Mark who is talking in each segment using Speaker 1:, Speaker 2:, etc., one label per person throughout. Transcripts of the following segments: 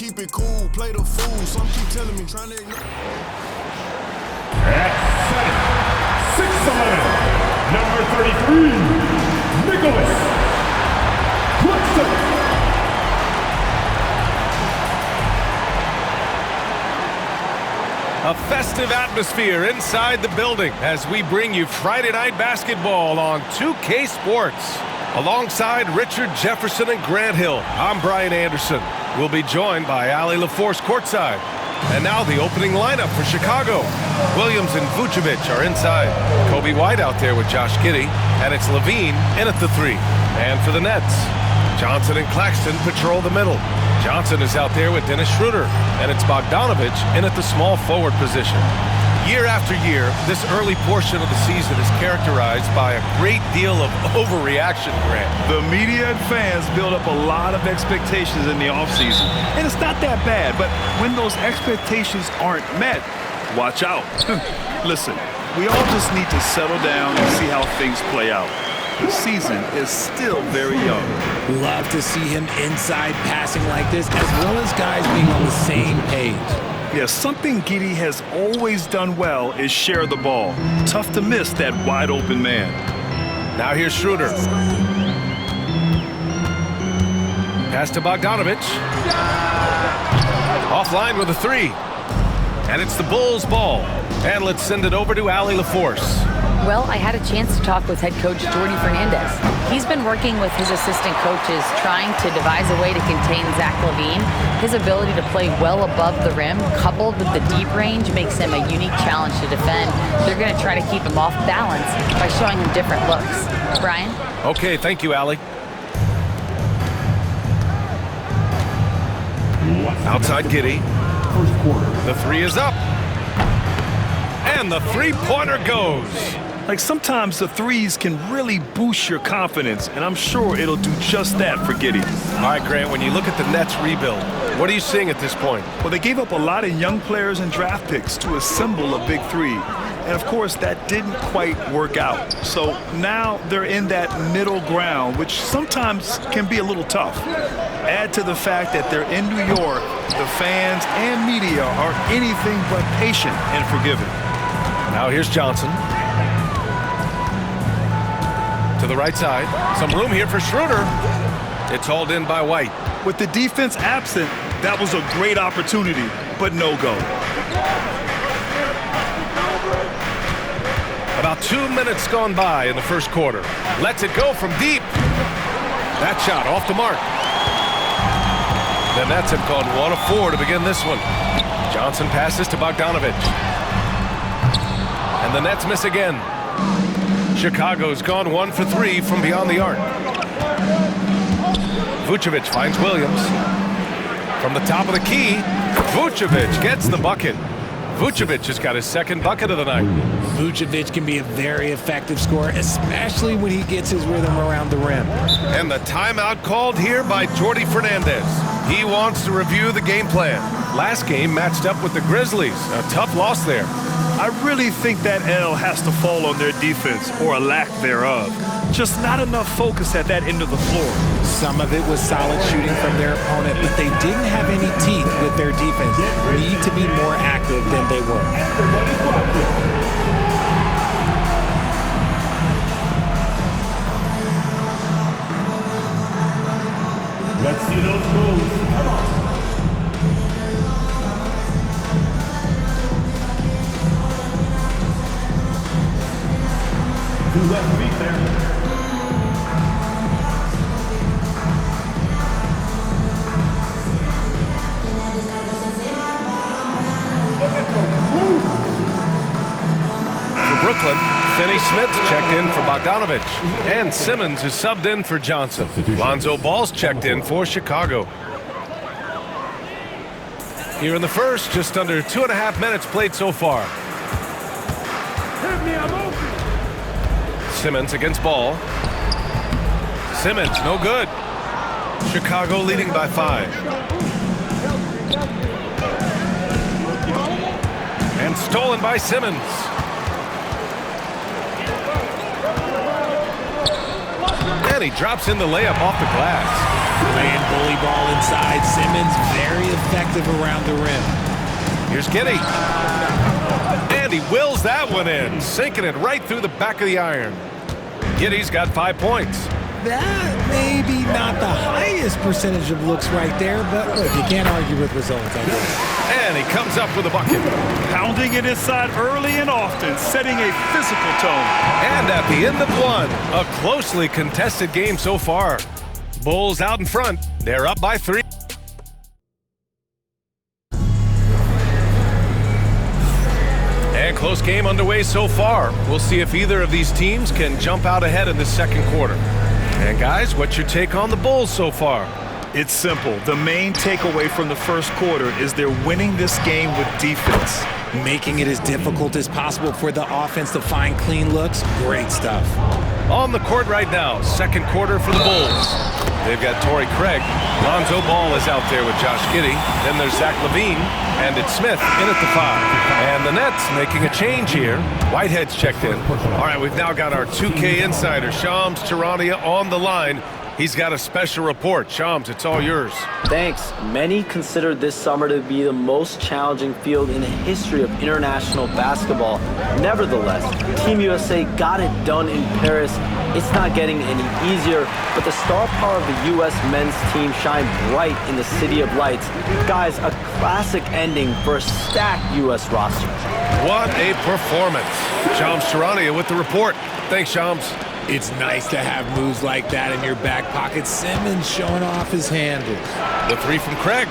Speaker 1: keep it cool, play the fool. Some keep telling me, trying to ignore.
Speaker 2: At center, 6'11", number 33, Nicholas Claxton.
Speaker 3: A festive atmosphere inside the building as we bring you Friday Night Basketball on 2K Sports. Alongside Richard Jefferson and Grant Hill, I'm Brian Anderson. We'll be joined by Ali LaForce courtside. And now the opening lineup for Chicago. Williams and Vucevic are inside. Kobe White out there with Josh Giddey. And it's Levine in at the 3. And for the Nets, Johnson and Claxton patrol the middle. Johnson is out there with Dennis Schroeder, and it's Bogdanovic in at the small forward position. Year after year, this early portion of the season is characterized by a great deal of overreaction, Grant.
Speaker 4: The media and fans build up a lot of expectations in the offseason, and it's not that bad, but when those expectations aren't met, watch out. Listen, we all just need to settle down and see how things play out. The season is still very young.
Speaker 5: Love to see him inside passing like this, as well as guys being on the same page.
Speaker 4: Yeah, something Giddey has always done well is share the ball. Tough to miss that wide open man.
Speaker 3: Now here's Schroeder. Pass to Bogdanovic. Offline with a 3. And it's the Bulls' ball. And let's send it over to Ali LaForce.
Speaker 6: Well, I had a chance to talk with head coach Jordi Fernandez. He's been working with his assistant coaches trying to devise a way to contain Zach LaVine. His ability to play well above the rim, coupled with the deep range, makes him a unique challenge to defend. They're going to try to keep him off balance by showing him different looks. Brian?
Speaker 3: Okay, thank you, Ali. Outside Giddey. The 3 is up. And the three-pointer goes.
Speaker 4: Like, sometimes the threes can really boost your confidence, and I'm sure it'll do just that for Giddey.
Speaker 3: All right, Grant, when you look at the Nets rebuild, what are you seeing at this point?
Speaker 4: Well, they gave up a lot of young players and draft picks to assemble a big 3. And, of course, that didn't quite work out. So now they're in that middle ground, which sometimes can be a little tough. Add to the fact that they're in New York, the fans and media are anything but patient and forgiving.
Speaker 3: Now here's Johnson. To the right side. Some room here for Schroeder. It's hauled in by White.
Speaker 4: With the defense absent, that was a great opportunity, but no go.
Speaker 3: About 2 minutes gone by in the first quarter. Lets it go from deep. That shot off the mark. The Nets have gone 1 of 4 to begin this one. Johnson passes to Bogdanovic. And the Nets miss again. Chicago's gone 1 for 3 from beyond the arc. Vucevic finds Williams. From the top of the key, Vucevic gets the bucket. Vucevic has got his second bucket of the night.
Speaker 5: Vucevic can be a very effective scorer, especially when he gets his rhythm around the rim.
Speaker 3: And the timeout called here by Jordi Fernandez. He wants to review the game plan. Last game matched up with the Grizzlies. A tough loss there.
Speaker 4: I really think that L has to fall on their defense, or a lack thereof. Just not enough focus at that end of the floor.
Speaker 5: Some of it was solid shooting from their opponent, but they didn't have any teeth with their defense. Need to be more active than they were.
Speaker 2: Let's see those moves. Come on. Two left feet there.
Speaker 3: For Brooklyn, Finney Smith checked in for Bogdanovic. And Simmons is subbed in for Johnson. Lonzo Ball's checked in for Chicago. Here in the first, just under 2.5 minutes played so far. Simmons against Ball. Simmons, no good. Chicago leading by 5. And stolen by Simmons. And he drops in the layup off the glass.
Speaker 5: Playing bully ball inside. Simmons very effective around the rim.
Speaker 3: Here's Giddey. And he wills that one in, sinking it right through the back of the iron. Giddey's got 5 points.
Speaker 5: That may be not the highest percentage of looks right there, but look, you can't argue with results, I guess.
Speaker 3: And he comes up with a bucket.
Speaker 4: Pounding it inside early and often, setting a physical tone.
Speaker 3: And at the end of one, a closely contested game so far. Bulls out in front. They're up by 3. And close game underway so far. We'll see if either of these teams can jump out ahead in the second quarter. And guys, what's your take on the Bulls so far?
Speaker 4: It's simple. The main takeaway from the first quarter is they're winning this game with defense.
Speaker 5: Making it as difficult as possible for the offense to find clean looks. Great stuff.
Speaker 3: On the court right now, second quarter for the Bulls. They've got Torrey Craig. Lonzo Ball is out there with Josh Giddey. Then there's Zach LaVine, and it's Smith in at the 5. And the Nets making a change here. Whitehead's checked in. All right, we've now got our 2K insider, Shams Charania, on the line. He's got a special report. Shams, it's all yours.
Speaker 7: Thanks. Many consider this summer to be the most challenging field in the history of international basketball. Nevertheless, Team USA got it done in Paris. It's not getting any easier, but the star power of the U.S. men's team shined bright in the City of Lights. Guys, a classic ending for a stacked U.S. roster.
Speaker 3: What a performance. Shams Charania with the report. Thanks, Shams.
Speaker 5: It's nice to have moves like that in your back pocket. Simmons showing off his handle.
Speaker 3: The 3 from Craig.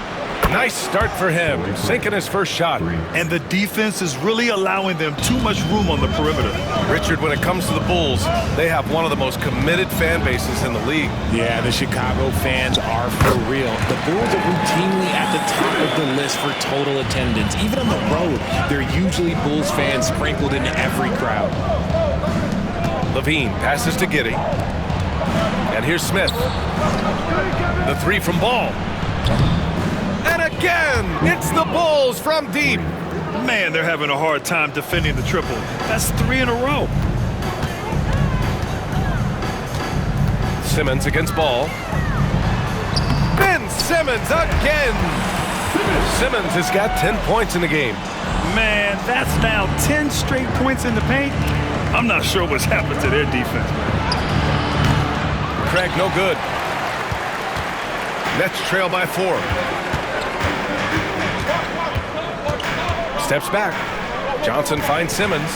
Speaker 3: Nice start for him, sinking his first shot.
Speaker 4: And the defense is really allowing them too much room on the perimeter.
Speaker 3: Richard, when it comes to the Bulls, they have one of the most committed fan bases in the league.
Speaker 5: Yeah, the Chicago fans are for real. The Bulls are routinely at the top of the list for total attendance. Even on the road, there are usually Bulls fans sprinkled into every crowd.
Speaker 3: LaVine passes to Giddey. And here's Smith. The 3 from Ball. And again, it's the Bulls from deep.
Speaker 4: Man, they're having a hard time defending the triple. That's 3 in a row.
Speaker 3: Simmons against Ball. Ben Simmons again. Simmons has got 10 points in the game.
Speaker 4: Man, that's now 10 straight points in the paint. I'm not sure what's happened to their defense.
Speaker 3: Craig, no good. Nets trail by 4. Steps back. Johnson finds Simmons.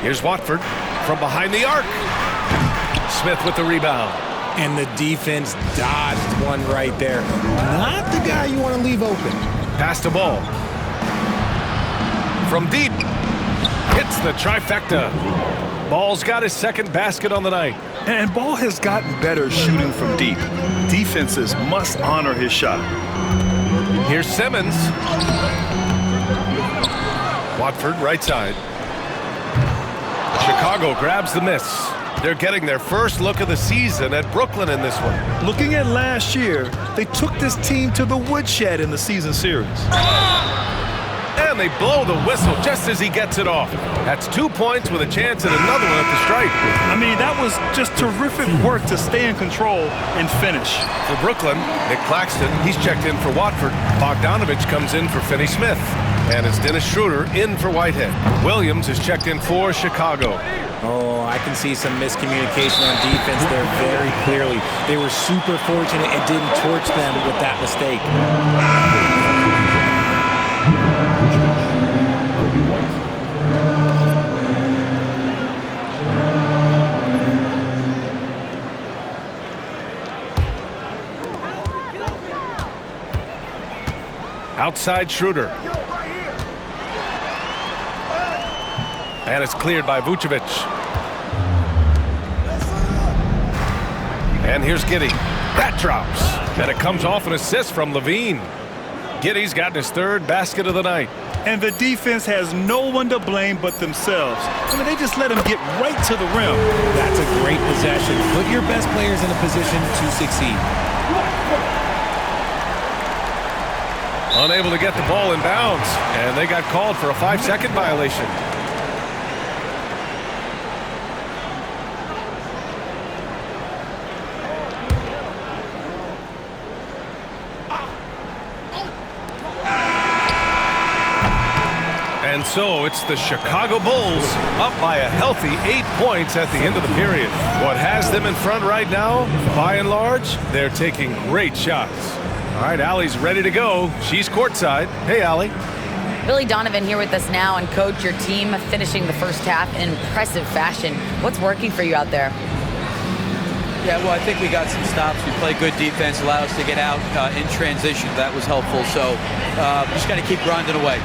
Speaker 3: Here's Watford from behind the arc. Smith with the rebound.
Speaker 5: And the defense dodged one right there. Not the guy you want to leave open.
Speaker 3: Pass to Ball. From deep. Hits the trifecta. Ball's got his second basket on the night.
Speaker 4: And Ball has gotten better shooting from deep. Defenses must honor his shot.
Speaker 3: Here's Simmons. Watford, right side. Chicago grabs the miss. They're getting their first look of the season at Brooklyn in this one.
Speaker 4: Looking at last year, they took this team to the woodshed in the season series.
Speaker 3: And they blow the whistle just as he gets it off. That's 2 points with a chance at another one at the stripe.
Speaker 4: I mean, that was just terrific work to stay in control and finish.
Speaker 3: For Brooklyn, Nick Claxton, he's checked in for Watford. Bogdanovich comes in for Finney Smith. And it's Dennis Schroeder in for Whitehead. Williams is checked in for Chicago.
Speaker 5: Oh, I can see some miscommunication on defense there very clearly. They were super fortunate it didn't torch them with that mistake.
Speaker 3: Outside Schroeder. And it's cleared by Vucevic. And here's Giddey. That drops. And it comes off an assist from LaVine. Giddey's gotten his third basket of the night.
Speaker 4: And the defense has no one to blame but themselves. I mean, they just let him get right to the rim.
Speaker 5: That's a great possession. Put your best players in a position to succeed.
Speaker 3: Unable to get the ball in bounds. And they got called for a 5-second violation. And so it's the Chicago Bulls up by a healthy 8 points at the end of the period. What has them in front right now, by and large, they're taking great shots. All right, Allie's ready to go. She's courtside. Hey, Allie.
Speaker 6: Billy Donovan here with us now, and Coach, your team finishing the first half in impressive fashion. What's working for you out there?
Speaker 8: Yeah, well, I think we got some stops. We played good defense, allowed us to get out in transition. That was helpful. So just got to keep grinding away.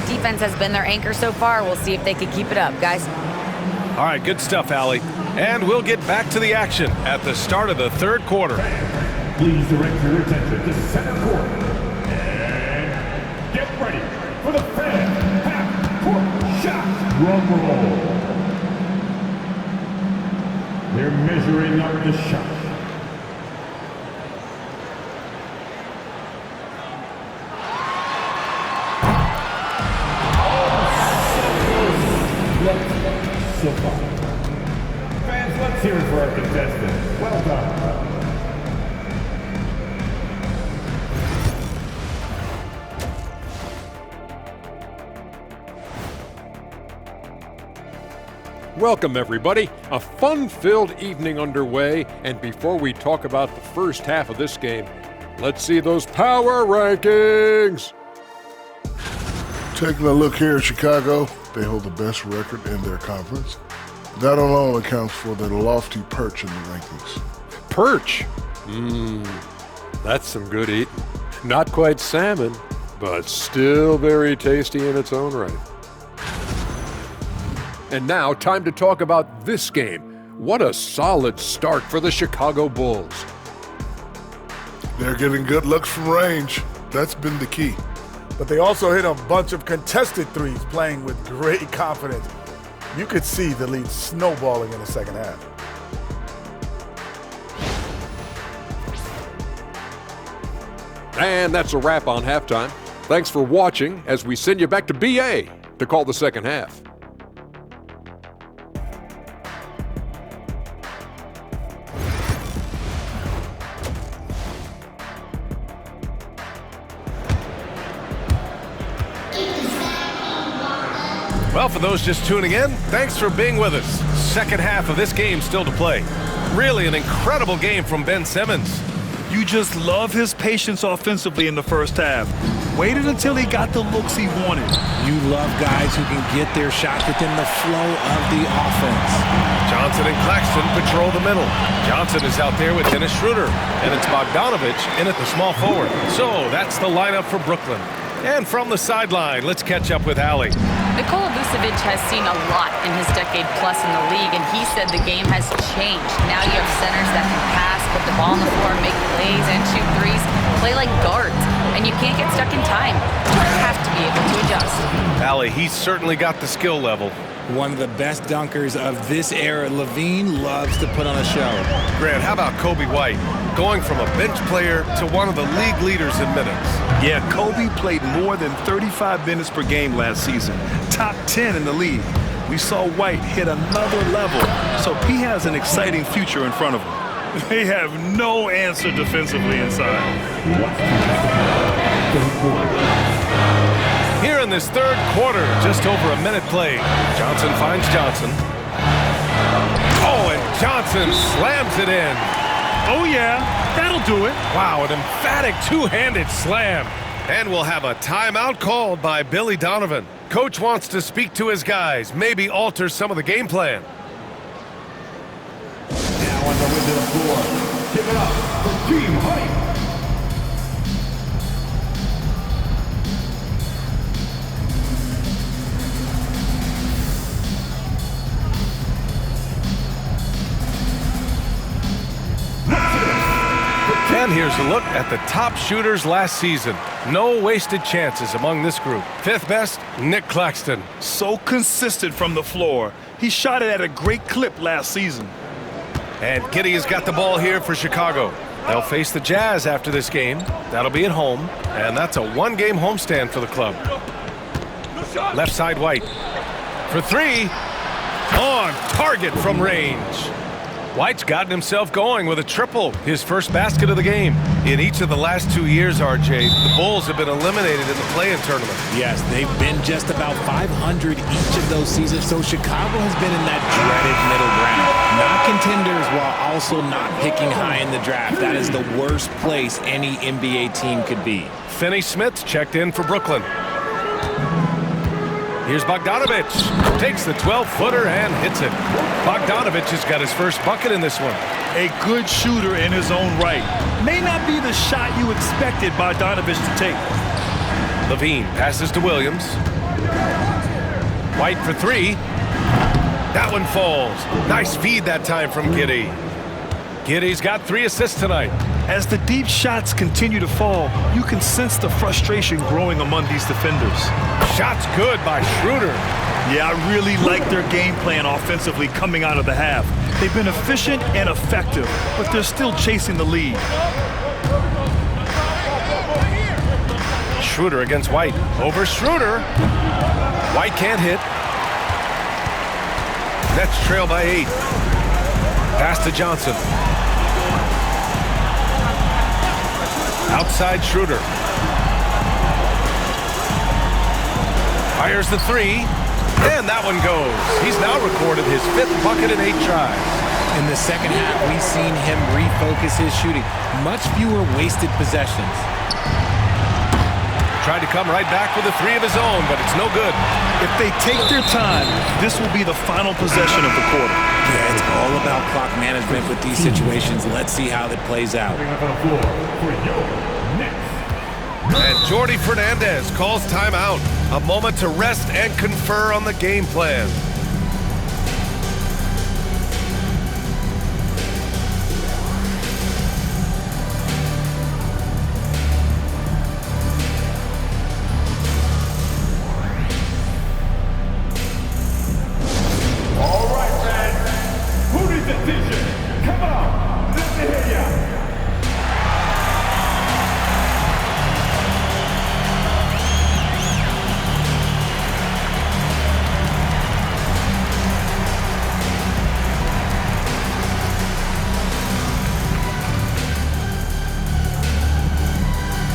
Speaker 6: Defense has been their anchor so far. We'll see if they can keep it up, guys.
Speaker 3: All right, good stuff, Allie. And we'll get back to the action at the start of the third quarter.
Speaker 2: Please direct your attention to center court. And get ready for the fan half-court shot. Drum roll. They're measuring up the shot. So far. Fans, let's hear it for our contestants. Well done.
Speaker 9: Welcome, everybody. A fun-filled evening underway, and before we talk about the first half of this game, let's see those power rankings.
Speaker 10: Taking a look here at Chicago, they hold the best record in their conference. That alone accounts for their lofty perch in the rankings.
Speaker 9: Perch? That's some good eating. Not quite salmon, but still very tasty in its own right. And now, time to talk about this game. What a solid start for the Chicago Bulls.
Speaker 10: They're getting good looks from range. That's been the key.
Speaker 11: But they also hit a bunch of contested threes, playing with great confidence. You could see the lead snowballing in the second half.
Speaker 9: And that's a wrap on halftime. Thanks for watching as we send you back to BA to call the second half.
Speaker 3: Well, for those just tuning in, thanks for being with us. Second half of this game still to play. Really an incredible game from Ben Simmons.
Speaker 4: You just love his patience offensively in the first half. Waited until he got the looks he wanted.
Speaker 5: You love guys who can get their shot within the flow of the offense.
Speaker 3: Johnson and Claxton patrol the middle. Johnson is out there with Dennis Schroeder, and it's Bogdanovich in at the small forward. So that's the lineup for Brooklyn. And from the sideline, let's catch up with Allie.
Speaker 6: Nikola Vucevic has seen a lot in his decade plus in the league, and he said the game has changed. Now you have centers that can pass, put the ball on the floor, make plays, and shoot threes, play like guards, and you can't get stuck in time. You have to be able to adjust.
Speaker 3: Allie, he's certainly got the skill level.
Speaker 5: One of the best dunkers of this era. Levine loves to put on a show.
Speaker 3: Grant, how about Kobe White? Going from a bench player to one of the league leaders in minutes.
Speaker 4: Yeah, Kobe played more than 35 minutes per game last season. Top 10 in the league. We saw White hit another level, so he has an exciting future in front of him. They have no answer defensively inside.
Speaker 3: Here in this third quarter, just over a minute played. Johnson finds Johnson. Oh, and Johnson slams it in.
Speaker 4: Oh, yeah, that'll do it.
Speaker 3: Wow, an emphatic two-handed slam. And we'll have a timeout called by Billy Donovan. Coach wants to speak to his guys, maybe alter some of the game plan.
Speaker 2: Now on the way to the floor. Give it up for Team Honey.
Speaker 3: And here's a look at the top shooters last season. No wasted chances among this group. Fifth best, Nick Claxton.
Speaker 4: So consistent from the floor. He shot it at a great clip last season.
Speaker 3: And Giddey has got the ball here for Chicago. They'll face the Jazz after this game. That'll be at home, and that's a one-game homestand for the club. Left side White. For three. On target from range. White's gotten himself going with a triple, his first basket of the game. In each of the last 2 years, RJ, the Bulls have been eliminated in the play-in tournament.
Speaker 5: Yes, they've been just about 500 each of those seasons, so Chicago has been in that dreaded middle ground. Not contenders while also not picking high in the draft. That is the worst place any NBA team could be.
Speaker 3: Finney Smith checked in for Brooklyn. Here's Bogdanovic. Takes the 12-footer and hits it. Bogdanovic has got his first bucket in this one.
Speaker 4: A good shooter in his own right. May not be the shot you expected Bogdanovic to take.
Speaker 3: Levine passes to Williams. White for three. That one falls. Nice feed that time from Giddey. Giddey's got 3 assists tonight.
Speaker 4: As the deep shots continue to fall, you can sense the frustration growing among these defenders.
Speaker 3: Shot's good by Schroeder.
Speaker 4: Yeah, I really like their game plan offensively coming out of the half. They've been efficient and effective, but they're still chasing the lead.
Speaker 3: Schroeder against White. Over Schroeder. White can't hit. Nets trail by 8. Pass to Johnson. Outside Schroeder. Fires the 3. And that one goes. He's now recorded his 5th bucket in 8 tries.
Speaker 5: In the second half, we've seen him refocus his shooting. Much fewer wasted possessions.
Speaker 3: Tried to come right back with a 3 of his own, but it's no good.
Speaker 4: If they take their time, this will be the final possession of the quarter.
Speaker 5: Yeah, it's all about clock management with these situations. Let's see how that plays out.
Speaker 3: And Jordi Fernandez calls timeout. A moment to rest and confer on the game plan.
Speaker 2: All right, fans. Who needs a t-shirt? Come on, let me hear ya.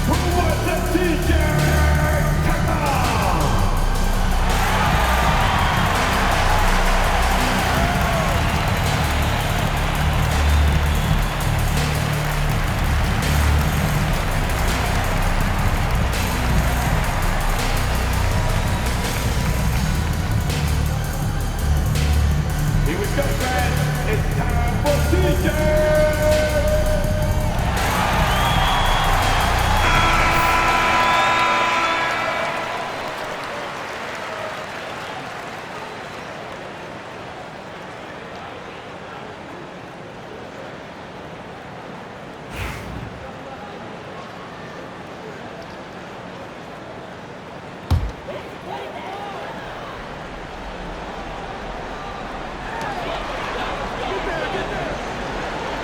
Speaker 2: Who wants a t-shirt? Come on. Here we go, fans. It's time for t-shirts.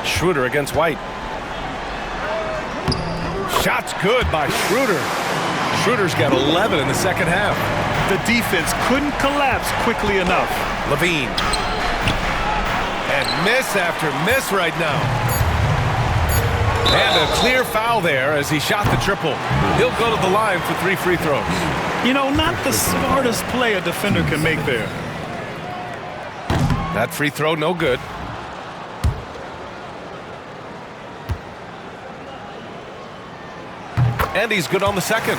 Speaker 3: Schroeder against White. Shot's good by Schroeder. Schroeder's got 11 in the second half.
Speaker 4: The defense couldn't collapse quickly enough.
Speaker 3: Levine. And miss after miss right now. And a clear foul there as he shot the triple. He'll go to the line for 3 free throws.
Speaker 4: You know, not the smartest play a defender can make there.
Speaker 3: That free throw, no good. And he's good on the second.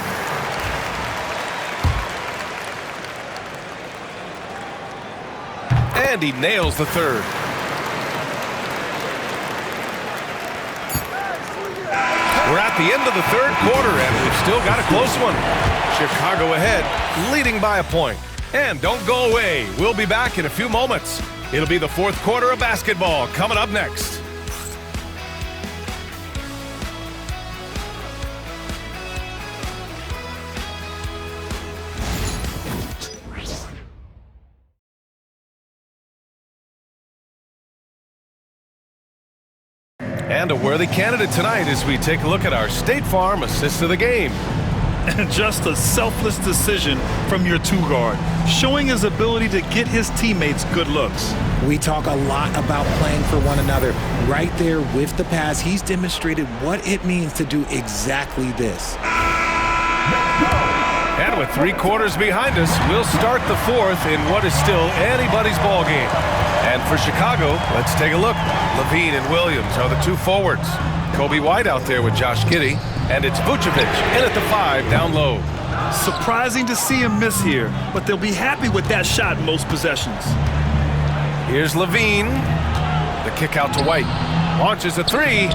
Speaker 3: And he nails the third. We're at the end of the third quarter, and we've still got a close one. Chicago ahead, leading by a point. And don't go away. We'll be back in a few moments. It'll be the fourth quarter of basketball coming up next. And a worthy candidate tonight as we take a look at our State Farm assist of the game.
Speaker 4: And just a selfless decision from your two-guard, showing his ability to get his teammates good looks.
Speaker 5: We talk a lot about playing for one another. Right there with the pass, he's demonstrated what it means to do exactly this.
Speaker 3: And with 3 quarters behind us, we'll start the fourth in what is still anybody's ball game. And for Chicago, let's take a look. Levine and Williams are the 2 forwards. Kobe White out there with Josh Giddey, and it's Vucevic in at the 5 down low.
Speaker 4: Surprising to see him miss here, but they'll be happy with that shot most possessions.
Speaker 3: Here's Levine. The kick out to White. Launches a 3.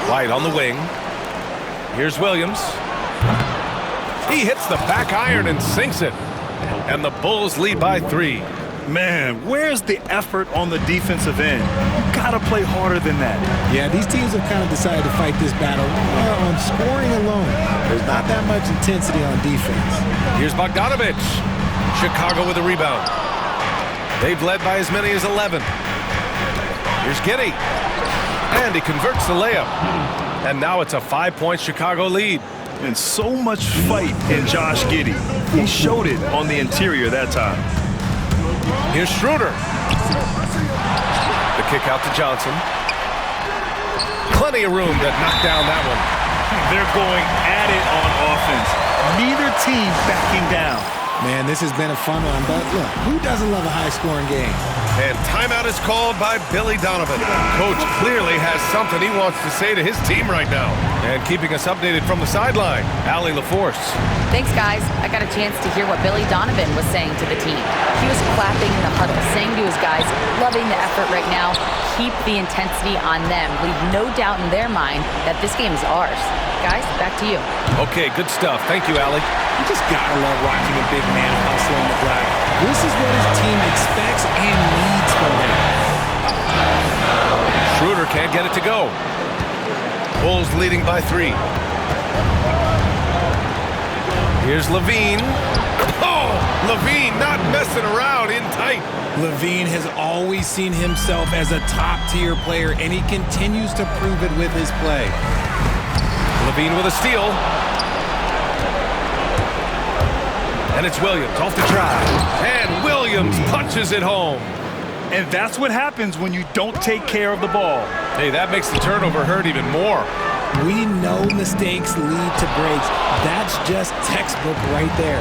Speaker 3: White on the wing. Here's Williams. He hits the back iron and sinks it. And the Bulls lead by 3.
Speaker 4: Man, where's the effort on the defensive end? You gotta play harder than that.
Speaker 5: Yeah, these teams have kind of decided to fight this battle on scoring alone. There's not that much intensity on defense.
Speaker 3: Here's Bogdanovich. Chicago with a rebound. They've led by as many as 11. Here's Giddey. And he converts the layup. And now it's a 5-point Chicago lead.
Speaker 4: And so much fight in Josh Giddey. He showed it on the interior that time.
Speaker 3: Here's Schroeder. The kick out to Johnson. Plenty of room to knock down that one.
Speaker 4: They're going at it on offense. Neither team backing down.
Speaker 5: Man, this has been a fun one, but look, who doesn't love a high-scoring game?
Speaker 3: And timeout is called by Billy Donovan. Coach clearly has something he wants to say to his team right now. And keeping us updated from the sideline, Allie LaForce.
Speaker 6: Thanks, guys. I got a chance to hear what Billy Donovan was saying to the team. He was clapping in the huddle, saying to his guys, loving the effort right now. Keep the intensity on them. Leave no doubt in their mind that this game is ours. Guys, back to you.
Speaker 3: Okay, good stuff. Thank you, Allie.
Speaker 5: You just gotta love watching a big man hustle in the black. This is what his team expects and needs from him.
Speaker 3: Schroeder can't get it to go. Bulls leading by 3. Here's Levine. Oh, Levine not messing around, in tight.
Speaker 5: Levine has always seen himself as a top-tier player, and he continues to prove it with his play.
Speaker 3: Levine with a steal. And it's Williams off the drive. And Williams punches it home.
Speaker 4: And that's what happens when you don't take care of the ball.
Speaker 3: Hey, that makes the turnover hurt even more.
Speaker 5: We know mistakes lead to breaks. That's just textbook right there.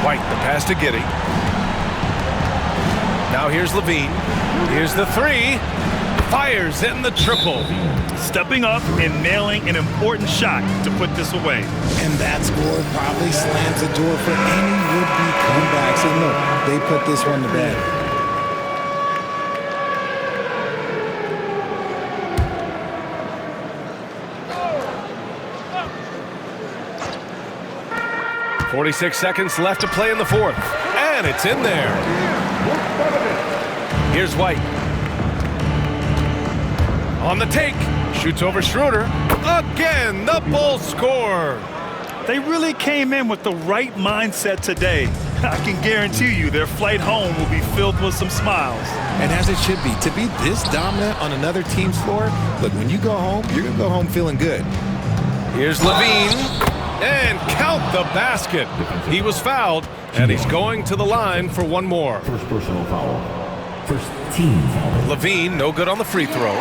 Speaker 3: White, the pass to Giddey. Now here's Levine. Here's the 3. Fires in the triple.
Speaker 4: Stepping up and nailing an important shot to put this away.
Speaker 5: And that score probably slams the door for any would-be comebacks. And look, they put this one to bed.
Speaker 3: .46 seconds left to play in the fourth. And it's in there. Here's White. On the take. Shoots over Schroeder. Again, the Bulls score.
Speaker 4: They really came in with the right mindset today. I can guarantee you their flight home will be filled with some smiles.
Speaker 5: And as it should be. To be this dominant on another team's floor, look, when you go home, you're going to go home feeling good.
Speaker 3: Here's Levine. And count the basket. He was fouled, and he's going to the line for one more.
Speaker 2: First personal foul. First team foul.
Speaker 3: Levine, no good on the free throw.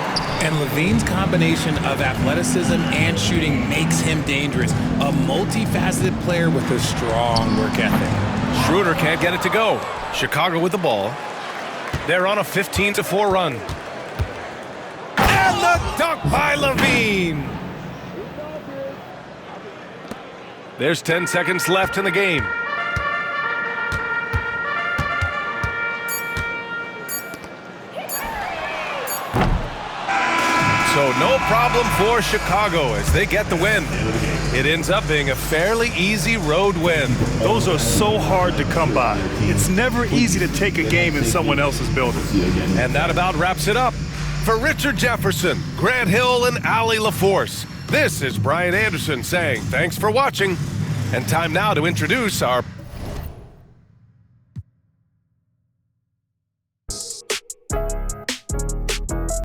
Speaker 5: And Levine's combination of athleticism and shooting makes him dangerous. A multifaceted player with a strong work ethic.
Speaker 3: Schroeder can't get it to go. Chicago with the ball. They're on a 15-4 run. And the dunk by Levine. There's 10 seconds left in the game. So no problem for Chicago as they get the win. It ends up being a fairly easy road win.
Speaker 4: Those are so hard to come by. It's never easy to take a game in someone else's building.
Speaker 3: And that about wraps it up. For Richard Jefferson, Grant Hill, and Allie LaForce, this is Brian Anderson saying thanks for watching. And time now to introduce our